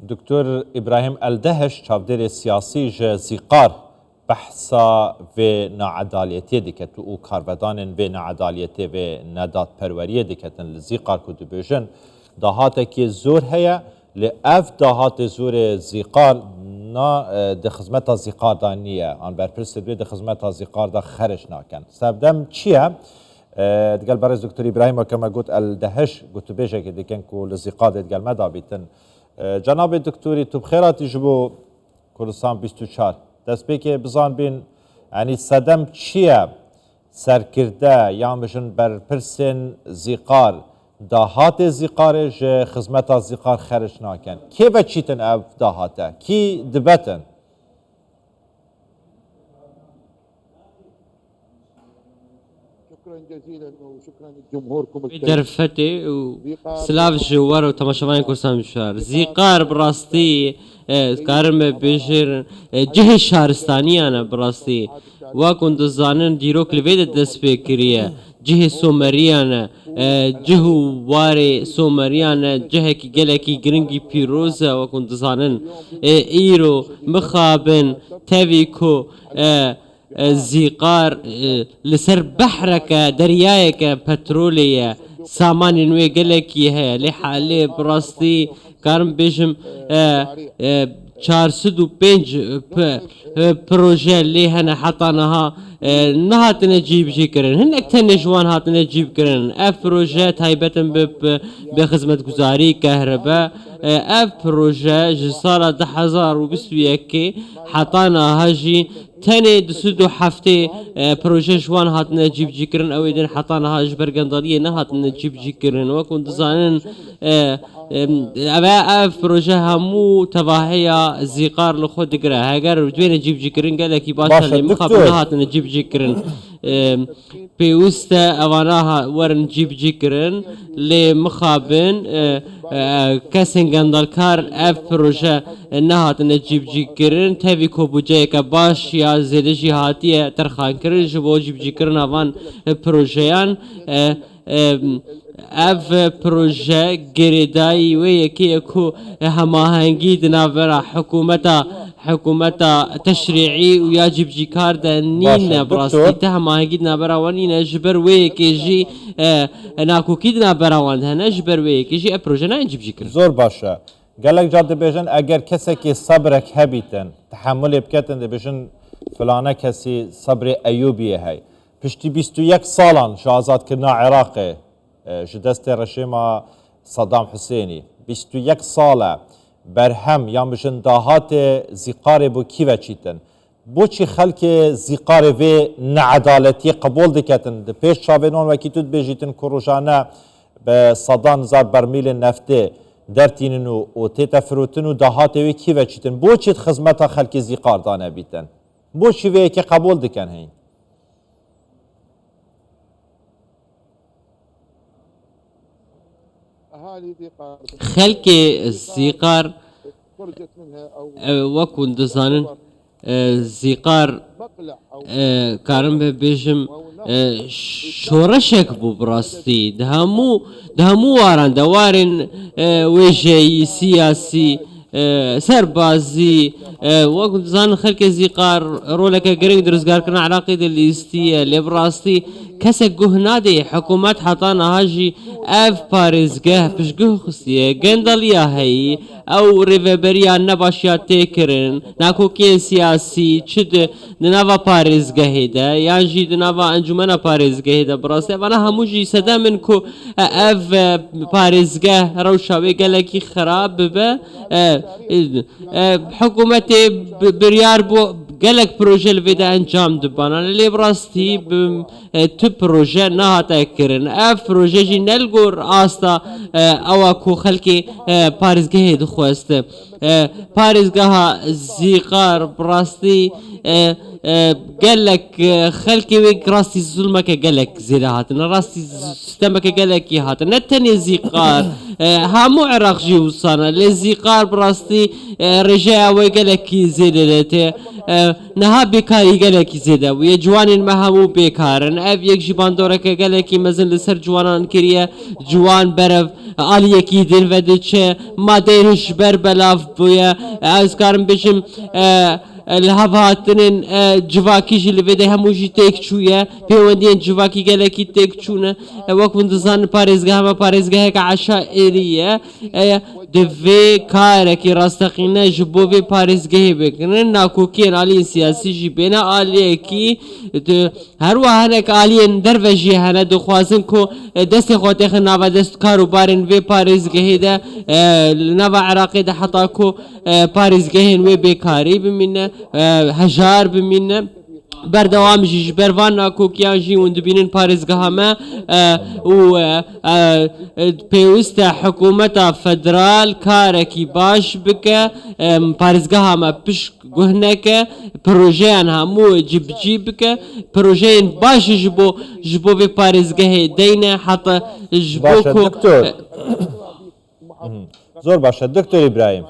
دكتور إبراهيم الدهش چاودێرێ سیاسی ji zîqar behsa vê needaliyetê diket û karvedanên vê needaliyetê vê nedatperweriyê diketin li zîqar ku dibêjin dahatekî zor heye li ev dahatê zorê zîqar na di xizmeta zîqar da niye an berpirsê wê di xizmeta zîqar da xeriş nakin. Sebdem çi ye? Digel berez Dr. İbrahim kema got الدهش gotûbêjekê dikin ku li zîqadê digel me dabîtin. Cenab-ı Doktorî tu bixêratî ji bo Kurdistan 24 destpêkê bizanbîn yanî sedem çi ye serkirde yan bijin berpirsên zîqar dahatê zîqarê ji xizmeta zîqar xeriş nakin. Kê veçîtin ev dahate? Kî dibetin? درفته و سلاف جوار و تماشاوان کردستان بشار زیقار براستی کارم بشر جه شهرستانی انا براستی واکن دزانن دیروک لوید دست فکریه جه سومریانه جه واره سومریانه جه کی گله کی گرنگی پیروزه واکن دزانن ایرو مخابن تاویکو زیقار لسر بحرك دريايك بترولية سامان نوي قلكي هي لحالي براستي كارم بيجم 405 بروجه اللي هنا حطناها نهات نجيب جيكرن هنك تنجوان هات نجيب كرن اف بروجات هايبتن بخدمة گزاري كهرباء اف بروجه جسالة 1021 حطانا هاجي تاني دسودو حفتي بروجه جوان هات نجيب جيكرن او اذن حطانا هاج برقندالية نهات نجيب جيكرن وكون دزانن اف بروجه همو تباهية زيقار لخود دقرا هاگر دوين نجيب جيكرن قال لك باشا اللي مخابن هات نجيب جيكرن بيوستا اواناها ورن نجيب جيكرن لي مخابن كاسن قندالكار اف بروجه نهات نجيب جيكرن تاوي كوبوجيكا باش يا زيدجي هاتيه ترخان كرن جبو جيب جيكرن اوان بروجيان اف بروجه گریدایی و یکی اکو هماهنگی دنابرا حکومتا تشریعی و یاجب جی کار ده نین براستی تا هماهنگی دنابرا وانین جبر و یکی جی ناکوکی دنابرا وان ده جبر و یکی جی پروژه نه جیب جی کرن زور باشه گلک جاده بیجن اگر کسی که صبرک هبیتن تحمل بکتن ده بیجن فلانه کسی صبر ایوبیه های پشتی 21 سالان شازاد کرنا عراقی جدست رژیم صدام حسینی 21 ساله برهم یا بجن دهات زیقار بو کی وچیتن بو چی خلک زیقار و نعدالتی قبول دکتن ده پیش چاوینون و کیتود بیجیتن کروجانه به صدان زار برمیل نفته درتینن و تیتا فروتن و دهات و کی وچیتن بو چی خدمت خلک زیقار دانه بیتن بو چی و کی قبول دکن هین خلق زيقار وكون دزانن زيقار كارم بيجم شورشك بو براستي دهمو وارن دوارن وجهي سياسي سربازي وكون دزانن خلق زيقار رولك قريق درزقار كنا علاقة الاستية لبراستي كسك جهنادي حكومات حطانا هاجي اف باريزگه پشگه خستيه گنداليا هي او ريفبريا نباشيا تكرن ناكو كي سياسي چد نناوا باريزگه هيدا يانجي دناوا انجمنا باريزگه هيدا براسه وانا هموجي سدا من كو اف باريزگه روشاوي گلكي خراب به حكومتي بريار بو گلک پروژه الویدا انجام دبانا لی براستی تو پروژه نهاتا کرن اف پروژه جی نلگور آستا او کو خلکی پارزگاه دخواست پارزگاه زیقار براستی گلک خلکی وی راستی ظلمه که گلک زیده هاتن راستی سیستمه که گلکی هاتن نتنی زیقار همو عراق جی وصانا لی زیقار براستی رجاء وی گلکی زیده لیته نها بێکاری گەلێکی زێدە و یە جوانین مە هەموو بێکارن ئەف یەک ژی باندۆرەکە گەلێکی مەزن لەسەر جوانان کردە جوان بەرەف ئالیەکی دنڤە دچێ مادەیش بەر بەلاف بووە ئەزکارم بشم هەڤاتنên civakî jî li vê de hemû jî têk çûye pêwendiyên civakî gelekî têk çûne wek hûn dizanin parêzgeha me parêzgeheka eşaîrî ye di vê karekî rasteqîne ji bo vê parêzgehê bikinin nakokiyên aliyên siyasî jî bêne aliyekî her wiha hinek aliyên derve jî hene dixwazin ku destê xwe têxin nava dest karûbarên vê parêzgehê de li nava Iraqê de heta ku parêzgehên wê bêkarî bimîne هجار بمینه بردوام جیش بروان ناکوکیان جی و دبینن پارێزگەها me و پێویستە حکوومەتە فەدرال کارێکی باش بکە پارێزگەها me پشت گوهنەکە پرۆژەیان هەموو جیبجی بکە پرۆژەیان باش ji bo vê parêzgehê deyne heta ji bo ku زۆر باشە دکتۆر ئیبراهیم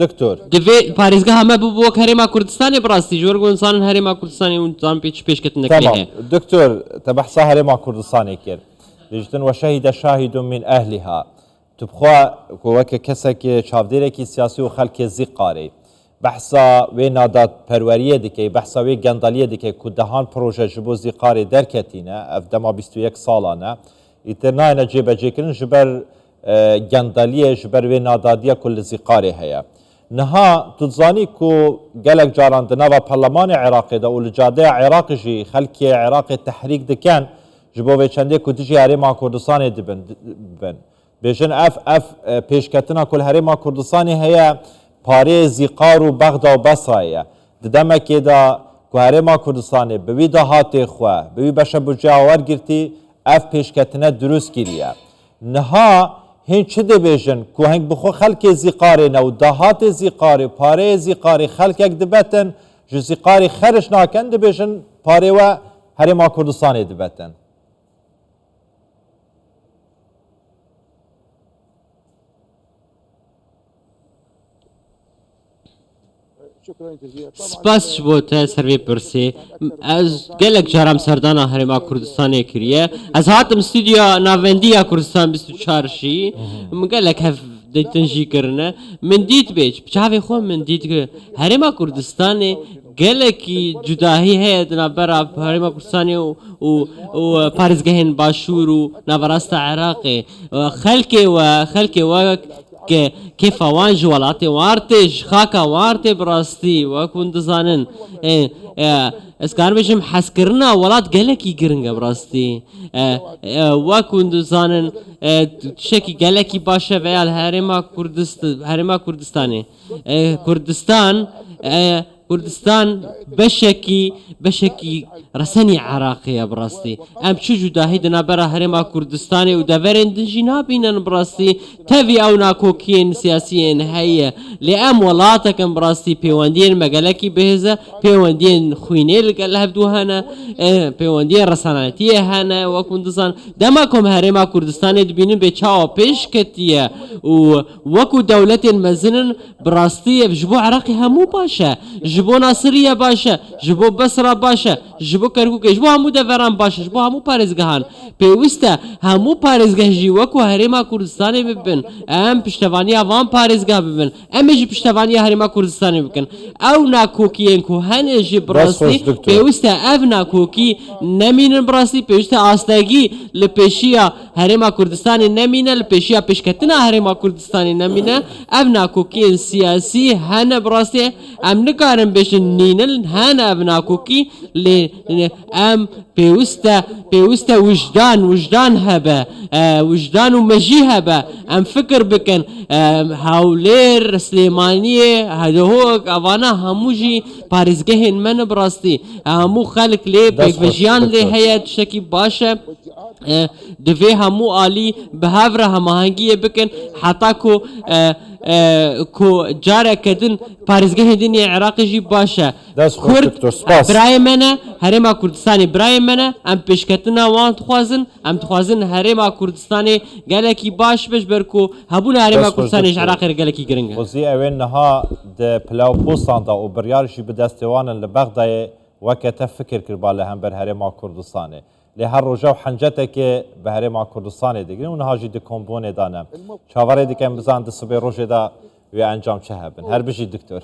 دکتۆر divê parêzgeha me bû bo herêma Kurdistanê birastî ji wergo insanin herêma Kurdistanê û zan pêşketinekê heye دکتۆر te behsa herêma Kurdistanê kir dijtin we şehîde şahîdun min ehliha tu bixwe ku weke kesekê çavdêrekî siyasî û xelkê zîqarê behsa wê nadatperweriyê dike behsa wê gendaliyê dike ku dehan proje ji bo zîqarê derketîne ev dema 21 salan e îtir nayêne cêbecêkirin ji ber gendaliyê ji ber wê nadadiya ku li zîqarê heye niha tu dizanî ku gelek caran di nava Parlemanê Iraqê de û li cadeya Iraqê jî xelkê Iraqê tehrîk dikin ji bo vê çendê ku dijî herêma Kurdistanê dibin bêjin ev pêşketina ku li herêma Kurdistanê heye parê zîqar û Bexda û Besrayê ye di demekê de ku herêma Kurdistanê bi wî dahatê xwe bi wî beşebuciya wergirtî ev pêşketine durust kiriye niha hên çi dibêjin ku heng bixwe xelkê zîqarê ne û dahatê zîqarê pareyê zîqarê xelkek dibetin ji zîqarê xeriş nakin dibêjin parê we herêma Kurdistanê dibetin سپاس ji bo te ser vê pirsê ez gelek caram serdana herêma Kurdistanê kiriye ez hatim stûdyoya navendiya Kurdistan 24 jî min gelek hev deytin jî kirine min dît bê çavê xwe min dît ki herêma Kurdistanê gelekî cudahî heye di navbera herêma Kurdistanê û parêzgehên başûr û naverasta Iraqê xelkê wek kêfa wan ji welatê wan tê ji xaka wan tê bi rastî wek hûn dizanin ez karim bêjim hezkirina welat gelekî giring e bi rastî wek hûn dizanin tişekî gelekî baş e veya li herêma Kurdistanê Kurdistan beşekî resenî Iraqê ye bi rastî em çi cudahî di navbera herêma Kurdistanê û deverên din jî nabînin bi rastî tevî ew nakokiyên siyasîyên heye lê em welatekin bi rastî pêwendiyên me gelekî bihêz e pêwendiyên xwînê li gel hevdû hene pêwendiyên resanetiyê hene wek hûn dizan dema ku em herêma Kurdistanê dibînin bê çawa pêş ketiye û wekû dewletên mezinin bi rastî ev ji bo Iraqê hemû baş e ji bo Nasiriye baş e ji bo Besra baş e ji bo Kerkûkê ji bo hemû deveran baş e ji bo hemû parêzgehan pêwîst e hemû parêzgeh jî wekû herêma Kurdistanê bibin em piştevaniya van parêzgeh bibin em ê jî piştevaniya herêma Kurdistanê bikin ew nakokiyên ku hene jî bi rastî pêwîst e ev nakokî nemînin bi rastî pêwîst e astegî li pêşiya herêma Kurdistanê nemîne li pêşiya pêşketina herêma Kurdistanê nemîne ev nakokiyên siyasî hene bi rastî em nikarin bêjin nînin hene ev nakokî lê em pêwîst e wijdan hebe wijdan û mejî hebe em fikir bikin Hewlêr Silêmaniyê Hedihok evana hemû jî parêzgehên me ne bi rastî hemû xelk lê pêkvejiyan lê heye tiştekî baş e divê hemû alî bi hev re hemahengiyê bikin heta ku careke din parêzgehên dinê Iraqê jî baş e Kurd birayê me ne herêma Kurdistanê birayê me ne em pêşketina wan dixwazin em dixwazin herêma Kurdistanê gelekî baş biş ber ku hebûna herêma Kurdistanê ji Iraqê re gelekî giring e Wezî ew ên niha د پلاو پوستان دا و بریارشی به دستوان لبغدای وکت فکر کربا لهم بر هرما کردستانه لی هر روزا و حنجته که به هرما کردستانه دیگه اونها جی د کمبونه دانم چاوره دیگه بزن د صبح روزه دا و انجام چه هبن هر بجی دکتر